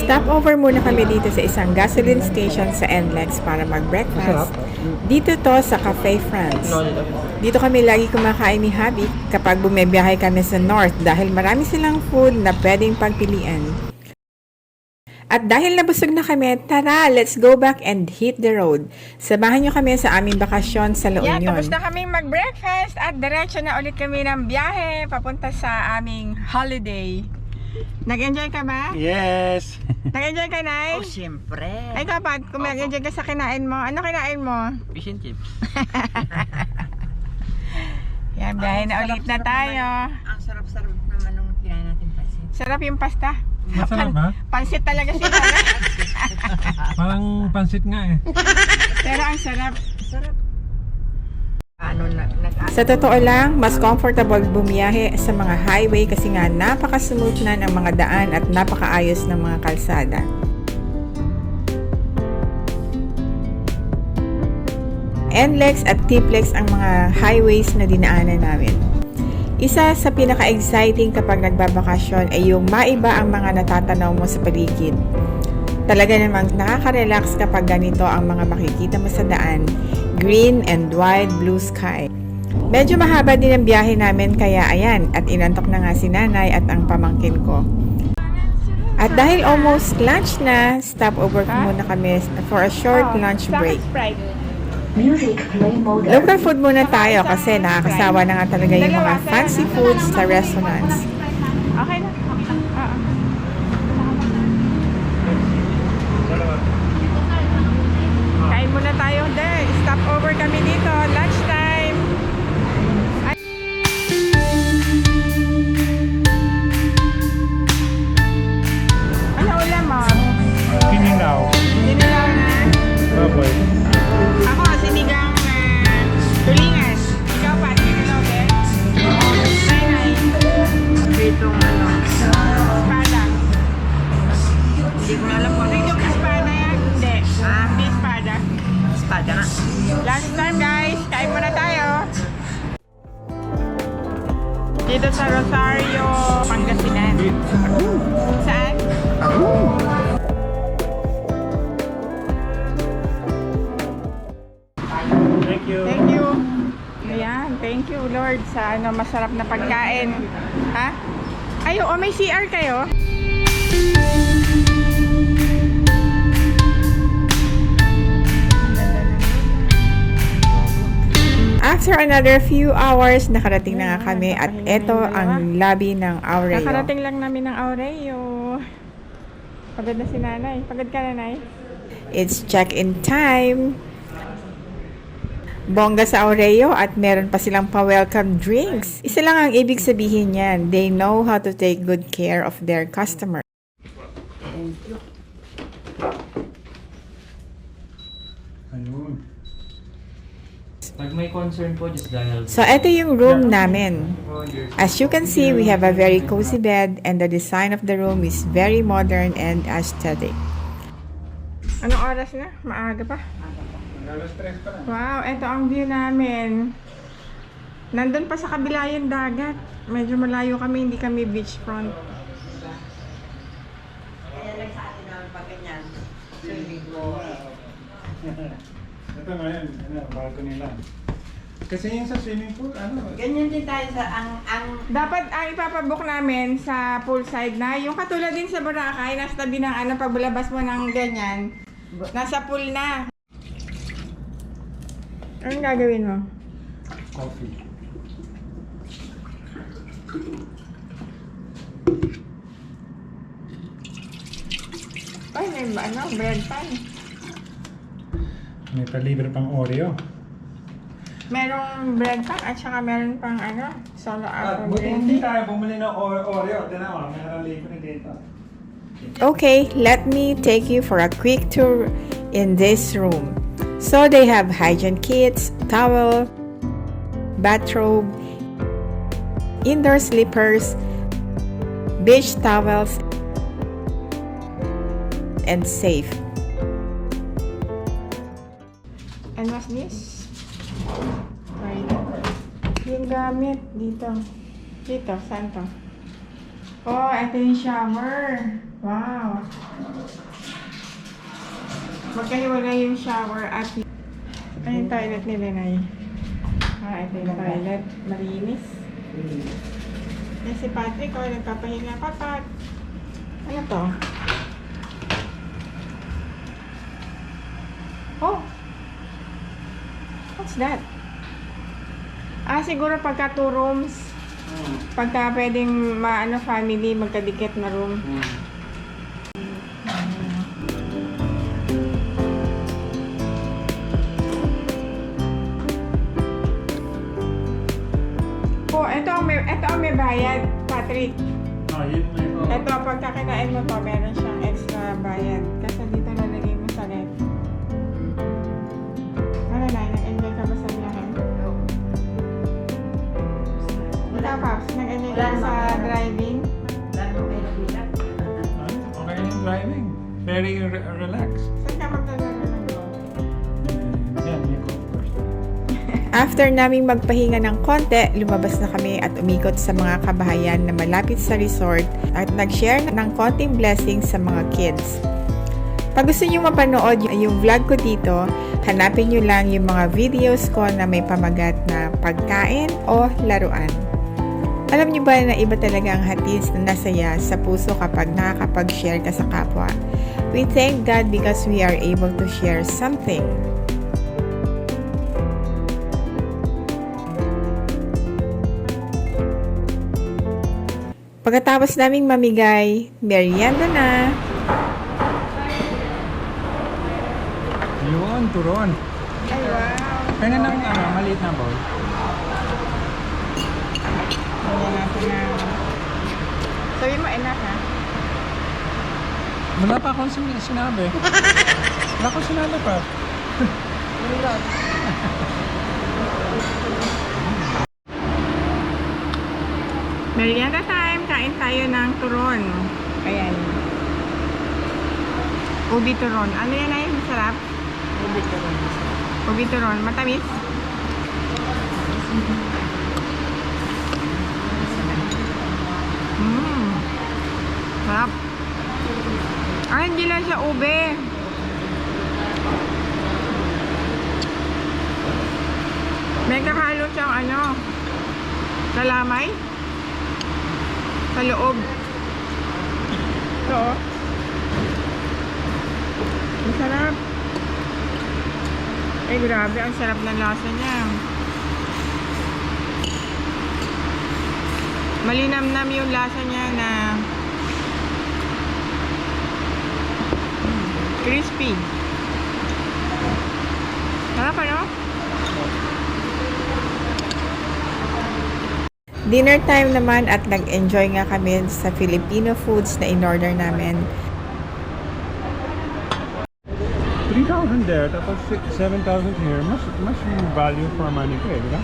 Stop over muna kami dito sa isang gasoline station sa NLEX para mag-breakfast. Dito to sa Cafe France. Dito kami lagi kumakain ni Habi kapag bumibiyahe kami sa North dahil marami silang food na pwedeng pagpilian. At dahil nabusog na kami, tara, let's go back and hit the road. Samahan nyo kami sa aming bakasyon sa La Union. Tapos na kaming mag-breakfast at diretso na ulit kami ng biyahe papunta sa aming holiday. Nag-enjoy ka ba? Yes! Nag-enjoy ka, Nay? Oh, siyempre. Ay, kapag kung nag-enjoy ka sa kinain mo, ano kinain mo? Fish and chips. Yan, biyahe na ulit na tayo. Ang sarap-sarap naman nung kinain natin pansit. Sarap yung pasta. Masarap ba? Pansit talaga siya. Parang pansit nga eh. Pero ang sarap. Sarap. Sa totoo lang, mas comfortable bumiyahe sa mga highway kasi nga napaka-smooth na ng mga daan at napakaayos ng mga kalsada. NLEX at TPLEX ang mga highways na dinaanan namin. Isa sa pinaka-exciting kapag nagbabakasyon ay yung maiba ang mga natatanaw mo sa paligid. Talaga namang nakaka-relax kapag ganito ang mga makikita mo sa daan, green and wide blue sky. Medyo mahaba din ang biyahe namin kaya ayan, at inantok na nga si nanay at ang pamangkin ko. At dahil almost lunch na, stop over muna kami for a short lunch break. Local food muna tayo kasi nakakasawa na nga talaga yung mga fancy foods sa restaurants. Okay na. Kain muna tayo there. Stop over kami dito. Lunchtime. Ano ulam mo? Kinilaw. Sinilaw na. Baboy. Ako, sinigang tulingan. Ikaw pa, sinilaw din? Nay. Pritong ano. Espada. Hindi ko na alam kung ano Yung espada yan? Hindi. Hindi espada. espada nga. Last time guys, kain muna tayo. Dito sa Rosario, Pangasinan. Saan? Thank you. Thank you. Ayan, thank you Lord sa masarap na pagkain. Ha? Ay, oo, may CR kayo? After another few hours, nakarating na nga kami at eto ang lobby ng Aureo. Nakarating lang namin ng Aureo. Pagod na si nanay. Pagod ka, nanay? It's check-in time. Bongga sa Aureo at meron pa silang pa-welcome drinks. Isa lang ang ibig sabihin yan. They know how to take good care of their customer. Ayun. Pag may concern po, just dial. So, ito yung room namin. As you can see, we have a very cozy bed and the design of the room is very modern and aesthetic. Anong oras na? Maaga pa? Alas 3 pa lang. Wow, ito ang view namin. Nandun pa sa kabila yung dagat. Medyo malayo kami, hindi kami beachfront. Kaya lang sa atin naman pag ganyan. Swimming pool. Ito ngayon, bago nila. Kasi yung sa swimming pool, Ganyan din tayo sa ang Dapat ang ipapabook namin sa poolside na, yung katulad din sa Boracay, nasa tabi ng paglabas mo ng ganyan, nasa pool na. Anong gagawin mo? coffee. Ay, may bread pan. May palibre pang Oreo. Merong bread pan at saka meron pang solo apple Buti green hindi tea. tayo bumili ng Oreo. Tinawa, mayroong libre dito. Okay, let me take you for a quick tour in this room. So they have hygiene kits, towel, bathrobe, indoor slippers, beach towels, and safe. And what's this? Right. Yung gamit dito. Dito, saan to? Oh, ito yung shower. Wow. Magkahiwalay yung shower at yung toilet nila na ito yung toilet. Malinis. Yan si Patrick, nagpapahinga. Papat! Ano to? Oh! What's that? Siguro pagka 2 rooms. Pagka pwedeng family, magkadikit na room. Oh, ito ang may bayad, Patrick. Yun may Ito, pagka kinain mo to, meron siyang extra bayad. Kasi dito nalagay mo sa left. Ano na, nag-enjoy ka ba sa biyahe? Ikaw, Paps, nag-enjoy ka ba sa driving? Lahat mo kayo nabigat. Okay yung driving. Very relaxed. Saan ka magdadala ng go? Yan, you go first. After naming magpahinga ng konti, lumabas na kami at umikot sa mga kabahayan na malapit sa resort at nag-share ng konting blessings sa mga kids. Pag gusto nyo mapanood yung vlog ko dito, hanapin nyo lang yung mga videos ko na may pamagat na pagkain o laruan. Alam nyo ba na iba talaga ang hatid na nasaya sa puso kapag nakakapag-share ka sa kapwa? We thank God because we are able to share something. Pagkatapos naming mamigay, merienda na. Yun, turon. Ay, wow. Kaya ng maliit na bowl. Ayan natin na. Sabi mo, enough ha? Wala pa akong sinabi. Wala akong sinabi pa. Merienda time. Kain tayo ng turon. Ayan. Ubi turon. Ano yan ay? Masarap? Ubi ka rin. Ubi turon. Matamis? Sarap. Hindi lang siya ube. May kahalo siyang kalamay. Sa loob. Ito oh. Masarap. Grabe, ang sarap ng lasa niya. Malinamnam yung lasa niya na crispy. Sarap ano? Dinner time naman at nag-enjoy nga kami sa Filipino foods na in-order namin. 3,000 there, tapos 7,000 here. Mas value for money ko di ba?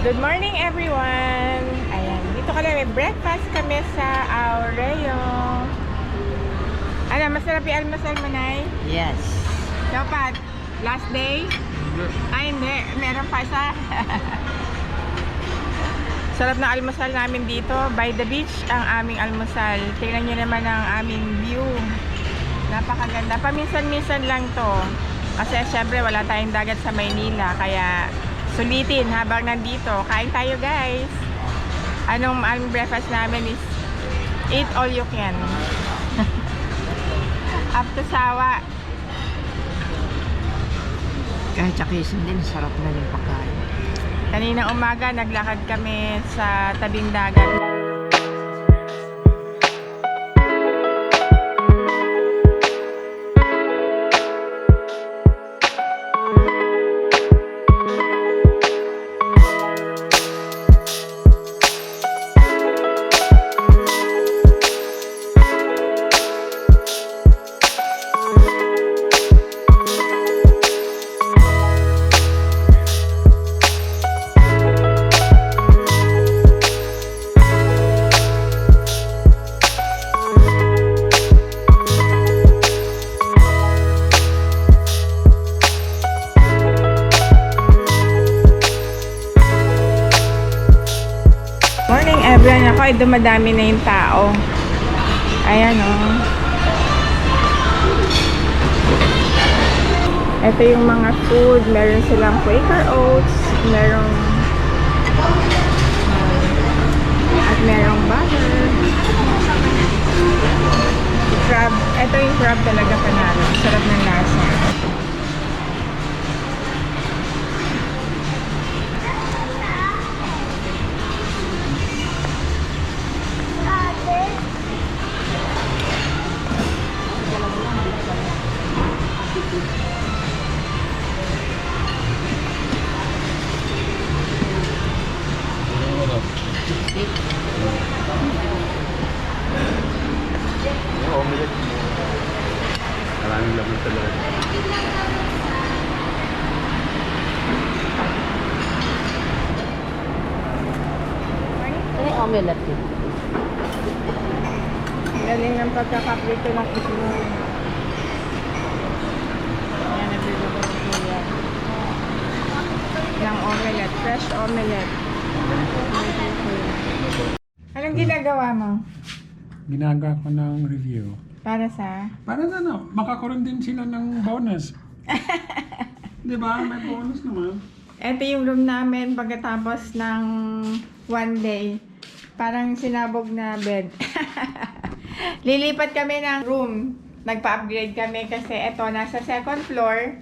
Good morning everyone! Ayan, dito kami may breakfast kami sa Aureo. Ano, masarap yung almasal mo, Nay? Yes. Dapat, last day? Ay, hindi. Meron pa isa. Sarap na almusal namin dito. By the beach ang aming almusal. Tingnan nyo naman ang aming view. Napakaganda. Paminsan-minsan lang to. Kasi syempre wala tayong dagat sa Maynila. Kaya sulitin habang nandito. Kain tayo guys. Anong aming breakfast namin is eat all you can. Up to sawa. Kahit sa Quezon din, sarap na yung pagkain. Kanina umaga, naglakad kami sa tabing dagat. Morning everyone. Ako ay dumadami na yung tao. Ayan o. Ito yung mga food. Meron silang Quaker Oats. Merong at merong butter. Crab. Ito yung crab talaga panalo. Sarap ng lasa. Maraming laman sa loob. May omelette yun. Galing ng pagkakaprito ng itlog. Ayan, nagluluto ko kuya. Ng omelette. Fresh omelette. Anong ginagawa mo? Ginagawa ko ng review. Para sa? Para na makakaroon din sila ng bonus. Di ba? May bonus naman. Ito yung room namin pagkatapos ng one day. Parang sinabog na bed. Lilipat kami ng room. Nagpa-upgrade kami kasi ito nasa second floor.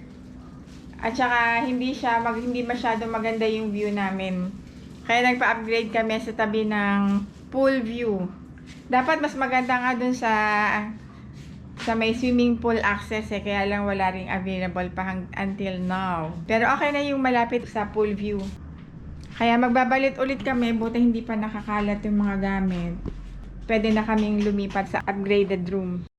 At saka hindi masyado maganda yung view namin. Kaya nagpa-upgrade kami sa tabi ng pool view. Dapat mas maganda nga dun sa may swimming pool access kaya lang wala ring available pa until now. Pero okay na yung malapit sa pool view. Kaya magbabalit ulit kami, buti hindi pa nakakalat yung mga gamit. Pwede na kaming lumipat sa upgraded room.